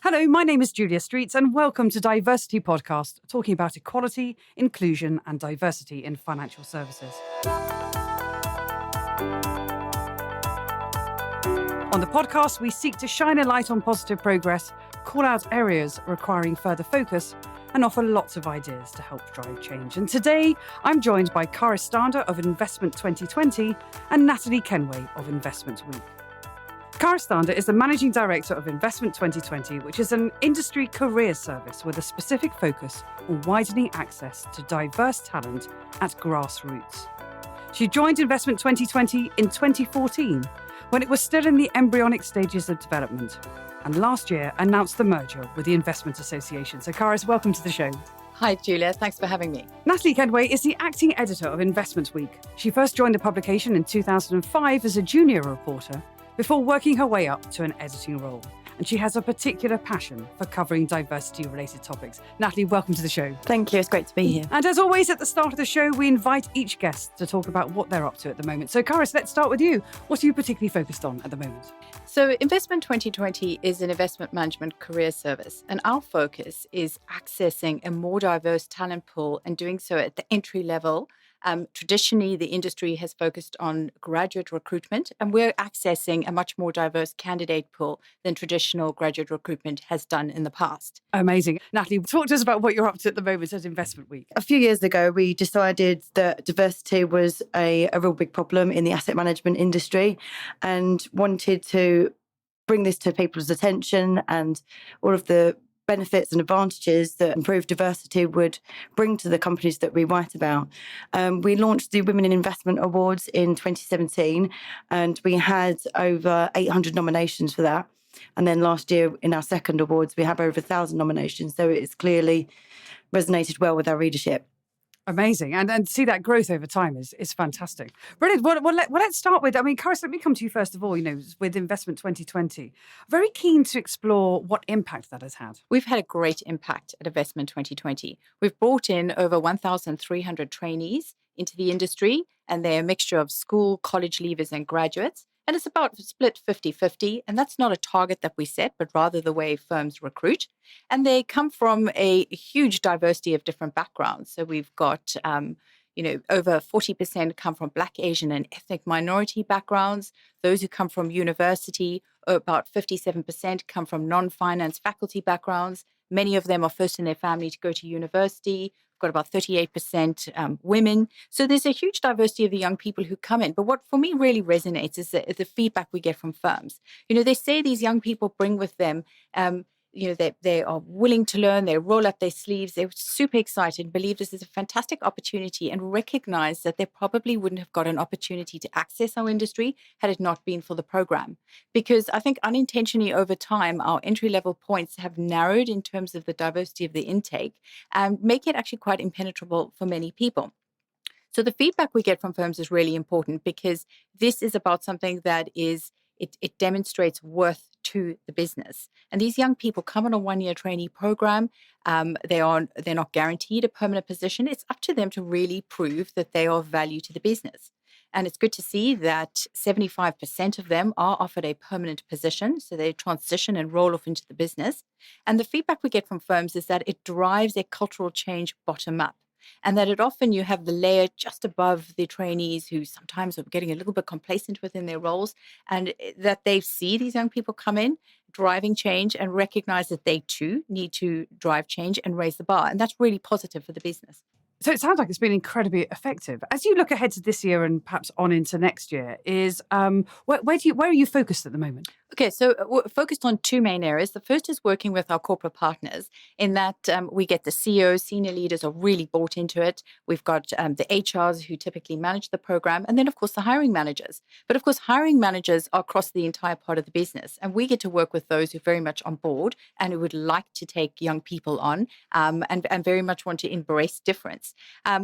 Hello, my name is Julia Streets and welcome to DiverCity Podcast, talking about equality, inclusion and diversity in financial services. On the podcast, we seek to shine a light on positive progress, call out areas requiring further focus and offer lots of ideas to help drive change. And today, I'm joined by Karis Stander of Investment2020 and Natalie Kenway of Investment Week. Karis Stander is the Managing Director of Investment2020, which is an industry career service with a specific focus on widening access to diverse talent at grassroots. She joined Investment2020 in 2014, when it was still in the embryonic stages of development, and last year announced the merger with the Investment Association. So Karis, welcome to the show. Hi, Julia. Thanks for having me. Natalie Kenway is the acting editor of Investment Week. She first joined the publication in 2005 as a junior reporter, before working her way up to an editing role. And she has a particular passion for covering diversity-related topics. Natalie, welcome to the show. Thank you. It's great to be here. And as always, at the start of the show, we invite each guest to talk about what they're up to at the moment. So, Karis, let's start with you. What are you particularly focused on at the moment? So, Investment2020 is an investment management career service, and our focus is accessing a more diverse talent pool and doing so at the entry level. Traditionally, the industry has focused on graduate recruitment, and we're accessing a much more diverse candidate pool than traditional graduate recruitment has done in the past. Amazing. Natalie, talk to us about what you're up to at the moment at Investment Week. A few years ago, we decided that diversity was a real big problem in the asset management industry and wanted to bring this to people's attention and all of the benefits and advantages that improved diversity would bring to the companies that we write about. We launched the Women in Investment Awards in 2017, and we had over 800 nominations for that. And then last year, in our second awards, we have over 1,000 nominations. So it's clearly resonated well with our readership. Amazing. And to see that growth over time is fantastic. Brilliant. Well, let's start with, Karis, let me come to you first of all, with Investment2020. Very keen to explore what impact that has had. We've had a great impact at Investment2020. We've brought in over 1,300 trainees into the industry, and they're a mixture of school, college leavers and graduates. And it's about split 50-50. And that's not a target that we set, but rather the way firms recruit. And they come from a huge diversity of different backgrounds. So we've got, over 40% come from Black, Asian and ethnic minority backgrounds. Those who come from university, about 57% come from non-finance faculty backgrounds. Many of them are first in their family to go to university. We've got about 38% women. So there's a huge diversity of the young people who come in. But what for me really resonates is the feedback we get from firms. They say these young people bring with them they are willing to learn, they roll up their sleeves, they're super excited, believe this is a fantastic opportunity and recognize that they probably wouldn't have got an opportunity to access our industry had it not been for the program. Because I think unintentionally over time, our entry-level points have narrowed in terms of the diversity of the intake and make it actually quite impenetrable for many people. So the feedback we get from firms is really important because this is about something that it demonstrates worth to the business. And these young people come on a one-year trainee program. They're not guaranteed a permanent position. It's up to them to really prove that they are of value to the business. And it's good to see that 75% of them are offered a permanent position. So they transition and roll off into the business. And the feedback we get from firms is that it drives a cultural change bottom up. And that often you have the layer just above the trainees who sometimes are getting a little bit complacent within their roles, and that they see these young people come in driving change and recognize that they too need to drive change and raise the bar. And that's really positive for the business. So it sounds like it's been incredibly effective. As you look ahead to this year and perhaps on into next year, where are you focused at the moment? Okay, so we're focused on two main areas. The first is working with our corporate partners in that we get the CEOs, senior leaders are really bought into it. We've got the HRs who typically manage the program, and then, of course, the hiring managers. But, of course, hiring managers are across the entire part of the business, and we get to work with those who are very much on board and who would like to take young people on and very much want to embrace difference.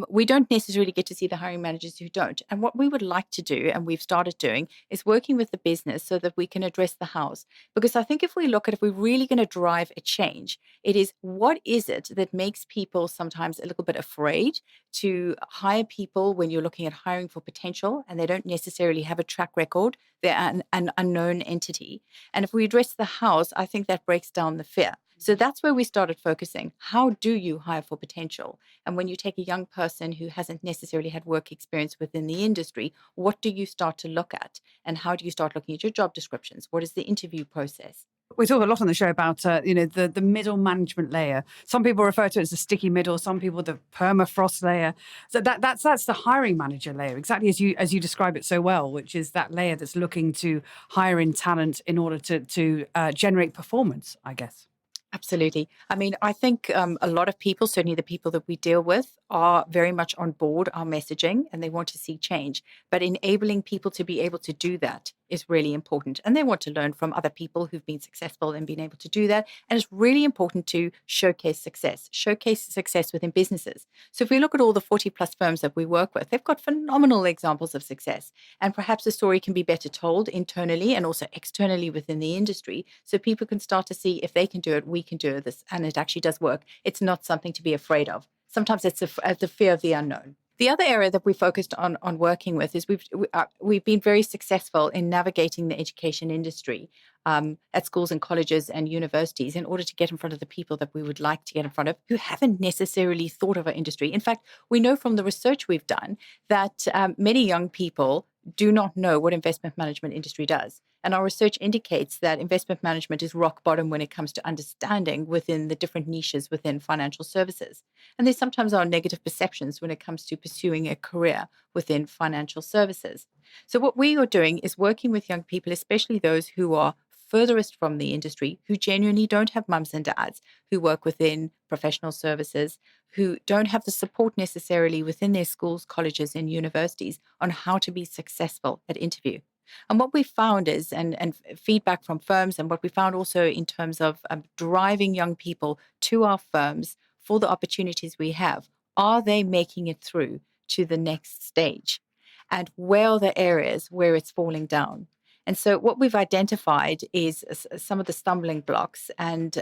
We don't necessarily get to see the hiring managers who don't. And what we would like to do, and we've started doing, is working with the business so that we can address address the hows. Because I think if we're really going to drive a change, it is what is it that makes people sometimes a little bit afraid to hire people when you're looking at hiring for potential and they don't necessarily have a track record. They're an unknown entity. And if we address the hows, I think that breaks down the fear. So that's where we started focusing. How do you hire for potential? And when you take a young person who hasn't necessarily had work experience within the industry, what do you start to look at? And how do you start looking at your job descriptions? What is the interview process? We talk a lot on the show about, the middle management layer. Some people refer to it as the sticky middle, some people the permafrost layer. So that's the hiring manager layer, exactly as you describe it so well, which is that layer that's looking to hire in talent in order to generate performance, I guess. Absolutely. I mean, I think a lot of people, certainly the people that we deal with, are very much on board our messaging and they want to see change. But enabling people to be able to do that is really important. And they want to learn from other people who've been successful and been able to do that. And it's really important to showcase success within businesses. So if we look at all the 40 plus firms that we work with, they've got phenomenal examples of success. And perhaps the story can be better told internally and also externally within the industry. So people can start to see if they can do it, we can do this, and it actually does work. It's not something to be afraid of. Sometimes it's the fear of the unknown. The other area that we focused on working with is we've been very successful in navigating the education industry at schools and colleges and universities in order to get in front of the people that we would like to get in front of who haven't necessarily thought of our industry. In fact, we know from the research we've done that many young people do not know what investment management industry does. And our research indicates that investment management is rock bottom when it comes to understanding within the different niches within financial services. And there sometimes are negative perceptions when it comes to pursuing a career within financial services. So what we are doing is working with young people, especially those who are furthest from the industry, who genuinely don't have mums and dads, who work within professional services, who don't have the support necessarily within their schools, colleges, and universities on how to be successful at interview. And what we found is, and feedback from firms, and what we found also in terms of driving young people to our firms for the opportunities we have, are they making it through to the next stage? And where are the areas where it's falling down? And so what we've identified is some of the stumbling blocks, and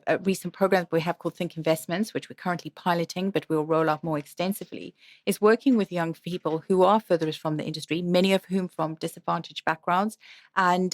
a recent program that we have called Think Investments, which we're currently piloting, but we'll roll out more extensively, is working with young people who are furthest from the industry, many of whom from disadvantaged backgrounds, and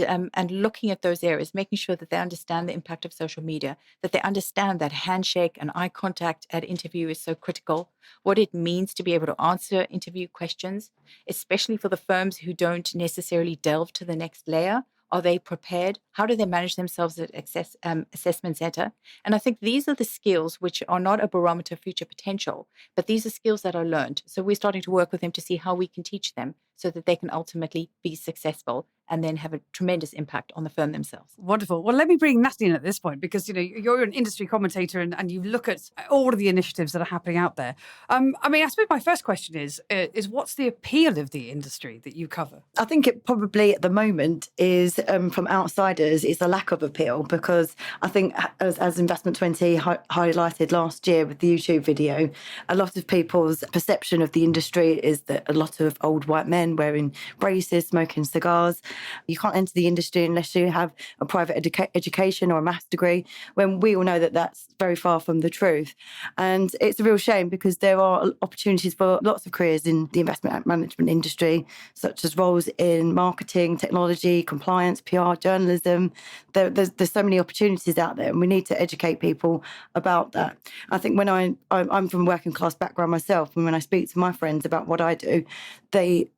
looking at those areas, making sure that they understand the impact of social media, that they understand that handshake and eye contact at interview is so critical, what it means to be able to answer interview questions, especially for the firms who don't necessarily delve to the next layer. Are they prepared? How do they manage themselves at assessment center? And I think these are the skills which are not a barometer of future potential, but these are skills that are learned. So we're starting to work with them to see how we can teach them so that they can ultimately be successful and then have a tremendous impact on the firm themselves. Wonderful. Well, let me bring Natalie in at this point, because you're an industry commentator and you look at all of the initiatives that are happening out there. I suppose my first question is what's the appeal of the industry that you cover? I think it probably at the moment is from outsiders is a lack of appeal, because I think as Investment20 highlighted last year with the YouTube video, a lot of people's perception of the industry is that a lot of old white men wearing braces, smoking cigars. You can't enter the industry unless you have a private education or a maths degree, when we all know that that's very far from the truth. And it's a real shame, because there are opportunities for lots of careers in the investment management industry, such as roles in marketing, technology, compliance, PR, journalism. There's so many opportunities out there, and we need to educate people about that. I think when I'm from a working class background myself, and when I speak to my friends about what I do, they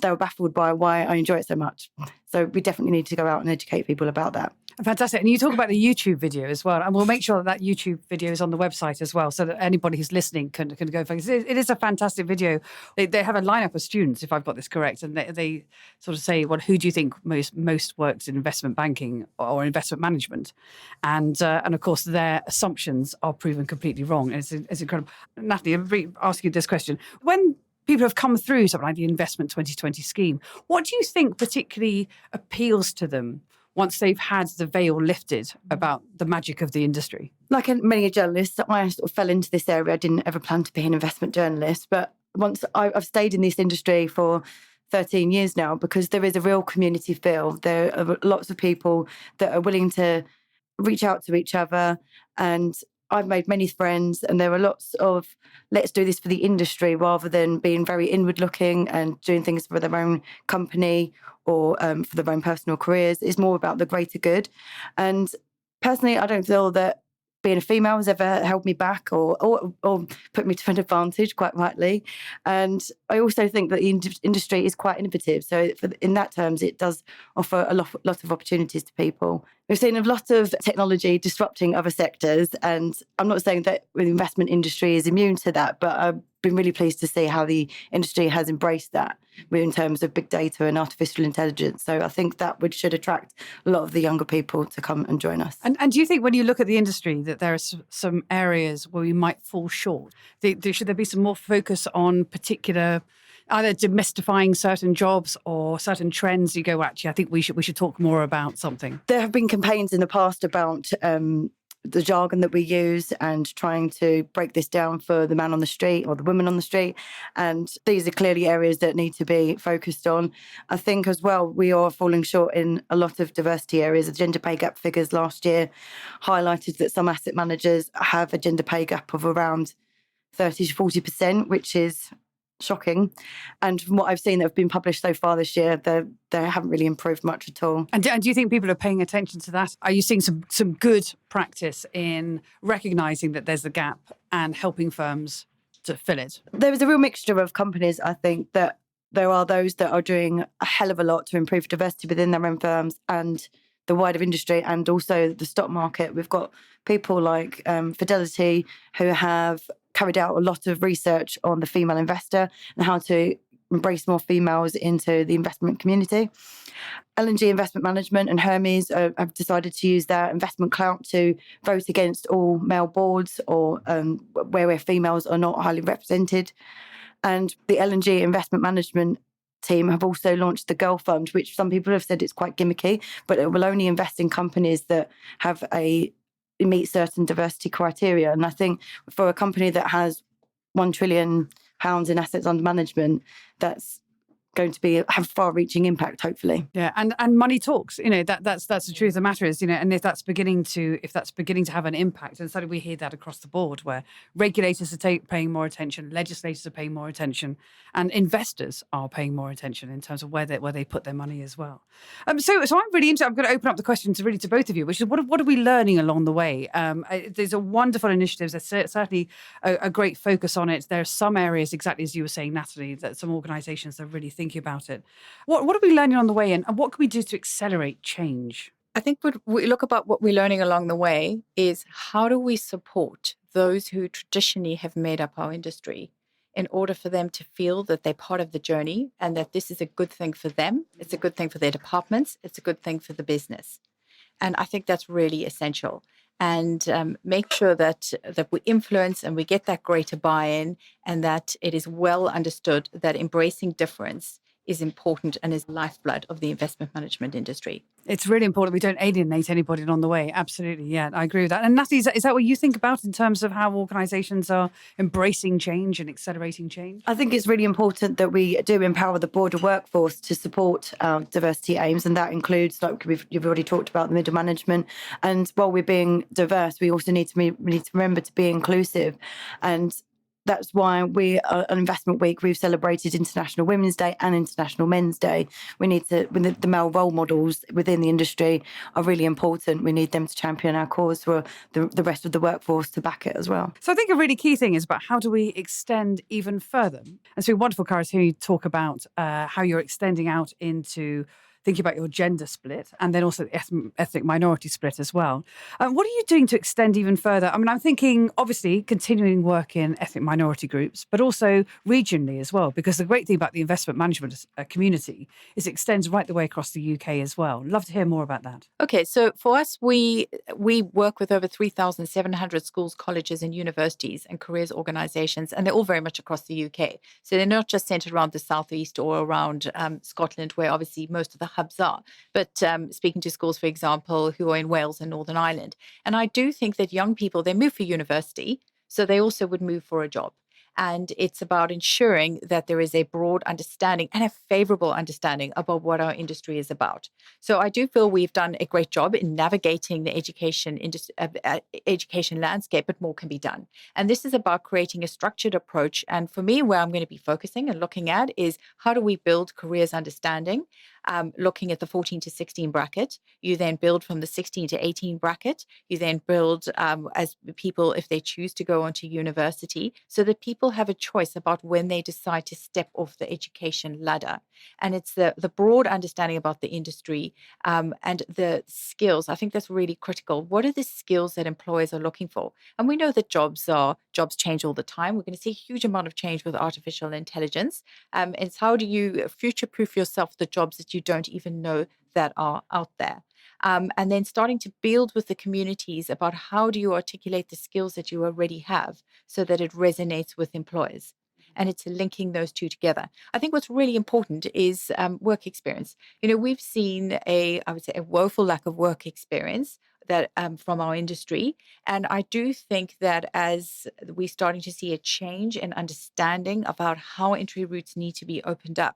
were baffled by why I enjoy it so much. So we definitely need to go out and educate people about that. Fantastic. And you talk about the YouTube video as well. And we'll make sure that YouTube video is on the website as well, so that anybody who's listening can go. It is a fantastic video. They have a lineup of students, if I've got this correct, and they sort of say, well, who do you think most works in investment banking or investment management? And of course, their assumptions are proven completely wrong. And it's incredible. Natalie, I'll ask you this question. When people have come through something like the Investment20 scheme, what do you think particularly appeals to them once they've had the veil lifted about the magic of the industry? Like many journalists, I sort of fell into this area. I didn't ever plan to be an investment journalist, but once I've stayed in this industry for 13 years now, because there is a real community feel. There are lots of people that are willing to reach out to each other, and I've made many friends, and there are lots of let's do this for the industry rather than being very inward looking and doing things for their own company or for their own personal careers. It's more about the greater good. And personally, I don't feel that being a female has ever held me back or put me to an advantage, quite rightly. And I also think that the industry is quite innovative. So in that terms, it does offer a lot of opportunities to people. We've seen a lot of technology disrupting other sectors, and I'm not saying that the investment industry is immune to that, but I've been really pleased to see how the industry has embraced that in terms of big data and artificial intelligence. So I think that should attract a lot of the younger people to come and join us. And do you think when you look at the industry that there are some areas where we might fall short? Should there be some more focus on particular, either demystifying certain jobs or certain trends? You go, actually, I think we should talk more about something. There have been campaigns in the past about the jargon that we use and trying to break this down for the man on the street or the woman on the street. And these are clearly areas that need to be focused on. I think as well, we are falling short in a lot of diversity areas. The gender pay gap figures last year highlighted that some asset managers have a gender pay gap of around 30 to 40%, which is shocking. And from what I've seen that have been published so far this year, they haven't really improved much at all. And do you think people are paying attention to that? Are you seeing some good practice in recognising that there's a gap and helping firms to fill it? There is a real mixture of companies, I think, that there are those that are doing a hell of a lot to improve diversity within their own firms and the wider industry, and also the stock market. We've got people like Fidelity who have carried out a lot of research on the female investor and how to embrace more females into the investment community. L&G Investment Management and Hermes have decided to use their investment clout to vote against all male boards or where females are not highly represented. And the L&G Investment Management team have also launched the Girl Fund, which some people have said it's quite gimmicky, but it will only invest in companies that have meet certain diversity criteria. And I think for a company that has £1 trillion in assets under management, that's going to have far-reaching impact, hopefully. Yeah, and money talks. That's the truth of the matter is, and if that's beginning to have an impact, and suddenly we hear that across the board, where regulators are paying more attention, legislators are paying more attention, and investors are paying more attention in terms of where they put their money as well. So I'm really interested. I'm going to open up the question to both of you, which is what are we learning along the way? There's a wonderful initiatives. There's certainly a great focus on it. There are some areas, exactly as you were saying, Natalie, that some organisations are really thinking about it. What are we learning on the way, and what can we do to accelerate change? I think what we look about what we're learning along the way is how do we support those who traditionally have made up our industry in order for them to feel that they're part of the journey and that this is a good thing for them, it's a good thing for their departments, it's a good thing for the business. And I think that's really essential. And make sure that we influence and we get that greater buy-in, and that it is well understood that embracing difference is important and is lifeblood of the investment management industry. It's really important we don't alienate anybody along the way. Absolutely, yeah, I agree with that. And Natalie, is that what you think about in terms of how organisations are embracing change and accelerating change? I think it's really important that we do empower the broader workforce to support our diversity aims, and that includes, like you've already talked about, the middle management. And while we're being diverse, we also need to remember to be inclusive. And that's why on Investment Week, we've celebrated International Women's Day and International Men's Day. We need to, the male role models within the industry are really important. We need them to champion our cause for the rest of the workforce to back it as well. So I think a really key thing is about how do we extend even further? And so wonderful, Karis, hearing you talk about how you're extending out into thinking about your gender split and then also the ethnic minority split as well. What are you doing to extend even further? I mean, I'm thinking, obviously, continuing work in ethnic minority groups, but also regionally as well, because the great thing about the investment management community is it extends right the way across the UK as well. Love to hear more about that. Okay, so for us, we work with over 3,700 schools, colleges and universities and careers organisations, and they're all very much across the UK. So they're not just centred around the southeast or around Scotland, where obviously most of the hubs are, but speaking to schools, for example, who are in Wales and Northern Ireland. And I do think that young people, they move for university, so they also would move for a job. And it's about ensuring that there is a broad understanding and a favorable understanding about what our industry is about. So I do feel we've done a great job in navigating the education landscape, but more can be done. And this is about creating a structured approach. And for me, where I'm going to be focusing and looking at is how do we build careers understanding, looking at the 14 to 16 bracket. You then build from the 16 to 18 bracket. You then build as people, if they choose to go onto university, so that people have a choice about when they decide to step off the education ladder. And it's the broad understanding about the industry and the skills. I think that's really critical. What are the skills that employers are looking for? And we know that jobs change all the time. We're going to see a huge amount of change with artificial intelligence. It's how do you future-proof yourself the jobs that you don't even know that are out there. And then starting to build with the communities about how do you articulate the skills that you already have so that it resonates with employers. And it's linking those two together. I think what's really important is work experience. We've seen I would say, a woeful lack of work experience that from our industry. And I do think that as we're starting to see a change in understanding about how entry routes need to be opened up,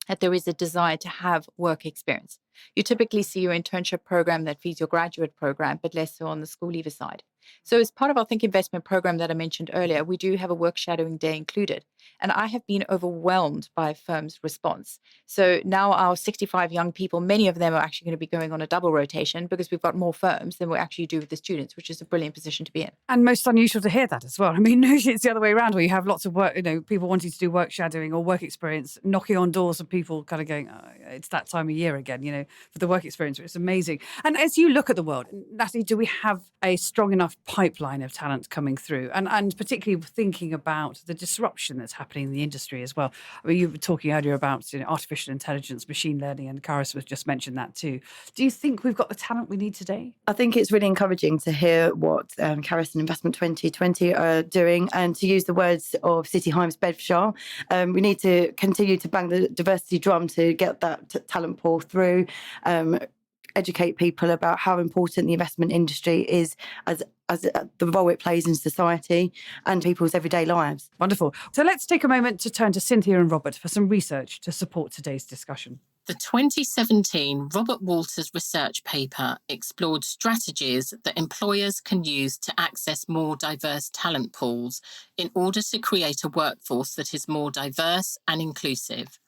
that there is a desire to have work experience. You typically see your internship program that feeds your graduate program, but less so on the school leaver side. So as part of our Think Investment program that I mentioned earlier, we do have a work shadowing day included. And I have been overwhelmed by firms' response. So now our 65 young people, many of them are actually going to be going on a double rotation because we've got more firms than we actually do with the students, which is a brilliant position to be in. And most unusual to hear that as well. I mean, usually it's the other way around where you have lots of work, people wanting to do work shadowing or work experience, knocking on doors of people kind of going, oh, it's that time of year again, for the work experience. It's amazing. And as you look at the world, Natalie, do we have a strong enough pipeline of talent coming through? And particularly thinking about the disruption that's happening in the industry as well. I mean, you were talking earlier about artificial intelligence, machine learning, and Karis was just mentioned that too. Do you think we've got the talent we need today? I think it's really encouraging to hear what Karis and Investment20 are doing, and to use the words of City Himes Bedfordshire, we need to continue to bang the diversity drum to get that talent pool through, educate people about how important the investment industry is as the role it plays in society and people's everyday lives. Wonderful. So let's take a moment to turn to Cynthia and Robert for some research to support today's discussion. The 2017 Robert Walters research paper explored strategies that employers can use to access more diverse talent pools in order to create a workforce that is more diverse and inclusive.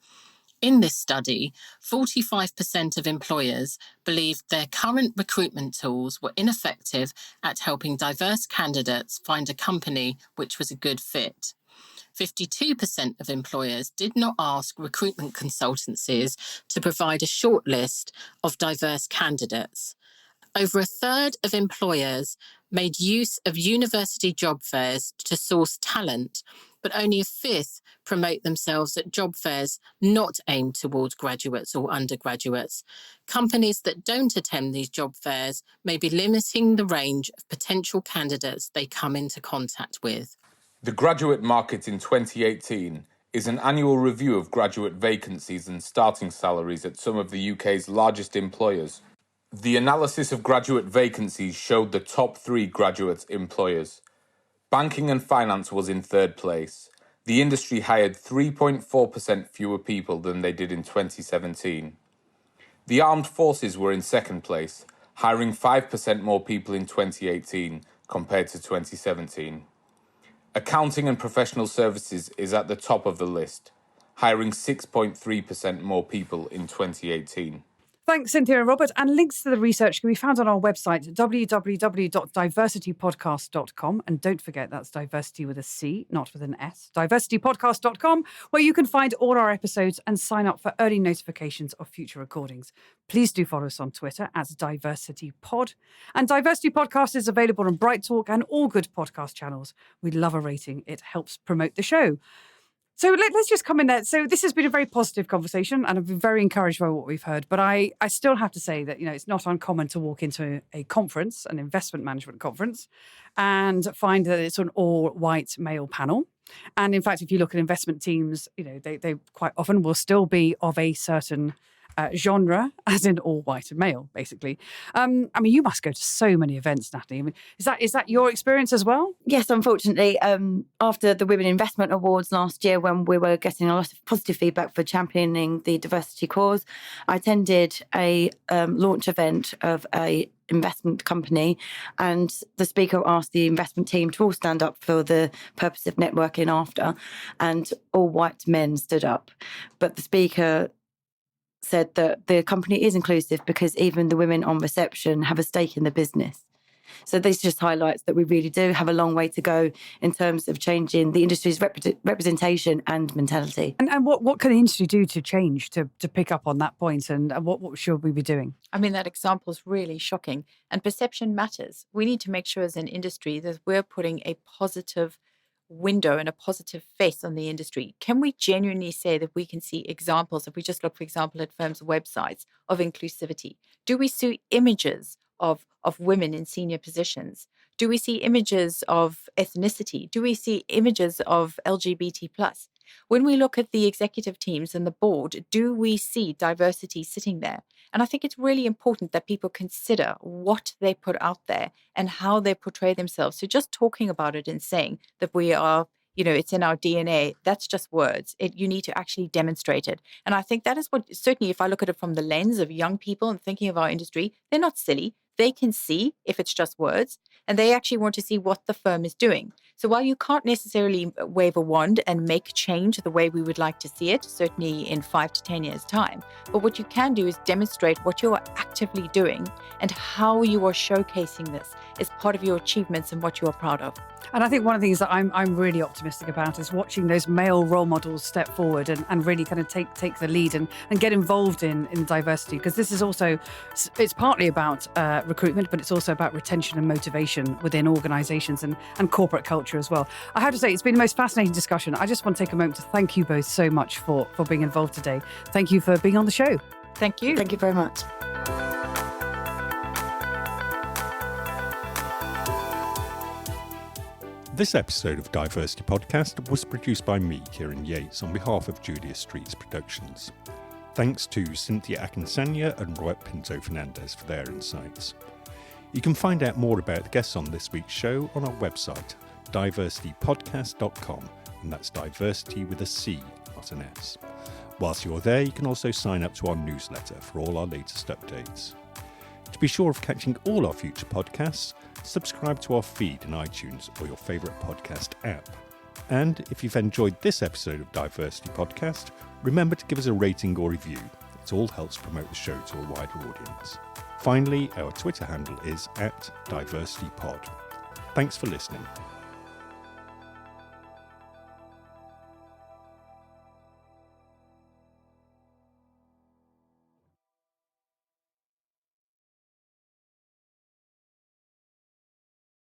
In this study, 45% of employers believed their current recruitment tools were ineffective at helping diverse candidates find a company which was a good fit. 52% of employers did not ask recruitment consultancies to provide a short list of diverse candidates. Over a third of employers made use of university job fairs to source talent, but only a fifth promote themselves at job fairs not aimed towards graduates or undergraduates. Companies that don't attend these job fairs may be limiting the range of potential candidates they come into contact with. The graduate market in 2018 is an annual review of graduate vacancies and starting salaries at some of the UK's largest employers. The analysis of graduate vacancies showed the top 3 graduate employers. Banking and finance was in third place. The industry hired 3.4% fewer people than they did in 2017. The armed forces were in second place, hiring 5% more people in 2018 compared to 2017. Accounting and professional services is at the top of the list, hiring 6.3% more people in 2018. Thanks, Cynthia and Robert. And links to the research can be found on our website, www.diversitypodcast.com. And don't forget, that's diversity with a C, not with an S. diversitypodcast.com, where you can find all our episodes and sign up for early notifications of future recordings. Please do follow us on Twitter at DiversityPod. And Diversity Podcast is available on Bright Talk and all good podcast channels. We'd love a rating. It helps promote the show. So let's just come in there. So this has been a very positive conversation and I've been very encouraged by what we've heard. But I still have to say that, it's not uncommon to walk into a conference, an investment management conference, and find that it's an all-white male panel. And in fact, if you look at investment teams, they quite often will still be of a certain genre, as in all white and male, basically. I mean, you must go to so many events, Natalie. I mean, is that your experience as well? Yes, unfortunately, after the Women Investment Awards last year, when we were getting a lot of positive feedback for championing the diversity cause, I attended a launch event of a investment company, and the speaker asked the investment team to all stand up for the purpose of networking after, and all white men stood up. But the speaker said that the company is inclusive because even the women on reception have a stake in the business. So this just highlights that we really do have a long way to go in terms of changing the industry's representation and mentality. And what can the industry do to change, to pick up on that point, and what should we be doing? I mean, that example is really shocking. And perception matters. We need to make sure as an industry that we're putting a positive window and a positive face on the industry. Can we genuinely say that we can see examples, if we just look, for example, at firms' websites, of inclusivity? Do we see images of women in senior positions? Do we see images of ethnicity? Do we see images of LGBT+? When we look at the executive teams and the board, do we see diversity sitting there? And I think it's really important that people consider what they put out there and how they portray themselves. So just talking about it and saying that we are, it's in our DNA, that's just words. You need to actually demonstrate it. And I think that is what, certainly if I look at it from the lens of young people and thinking of our industry, they're not silly. They can see if it's just words, and they actually want to see what the firm is doing. So while you can't necessarily wave a wand and make change the way we would like to see it, certainly in 5 to 10 years' time, but what you can do is demonstrate what you are actively doing and how you are showcasing this as part of your achievements and what you are proud of. And I think one of the things that I'm really optimistic about is watching those male role models step forward and really kind of take the lead and get involved in diversity, because this is also, it's partly about recruitment, but it's also about retention and motivation within organisations and corporate culture as well. I have to say, it's been the most fascinating discussion. I just want to take a moment to thank you both so much for being involved today. Thank you for being on the show. Thank you. Thank you very much. This episode of DiverCity Podcast was produced by me, Kieran Yates, on behalf of Julia Streets Productions. Thanks to Cynthia Akinsanya and Robert Pinto Fernandez for their insights. You can find out more about the guests on this week's show on our website, DiverCityPodcast.com, and that's diversity with a C, not an S. Whilst you're there, you can also sign up to our newsletter for all our latest updates. To be sure of catching all our future podcasts, subscribe to our feed in iTunes or your favourite podcast app. And if you've enjoyed this episode of DiverCity Podcast, remember to give us a rating or review. It all helps promote the show to a wider audience. Finally, our Twitter handle is @DiverCityPod. Thanks for listening.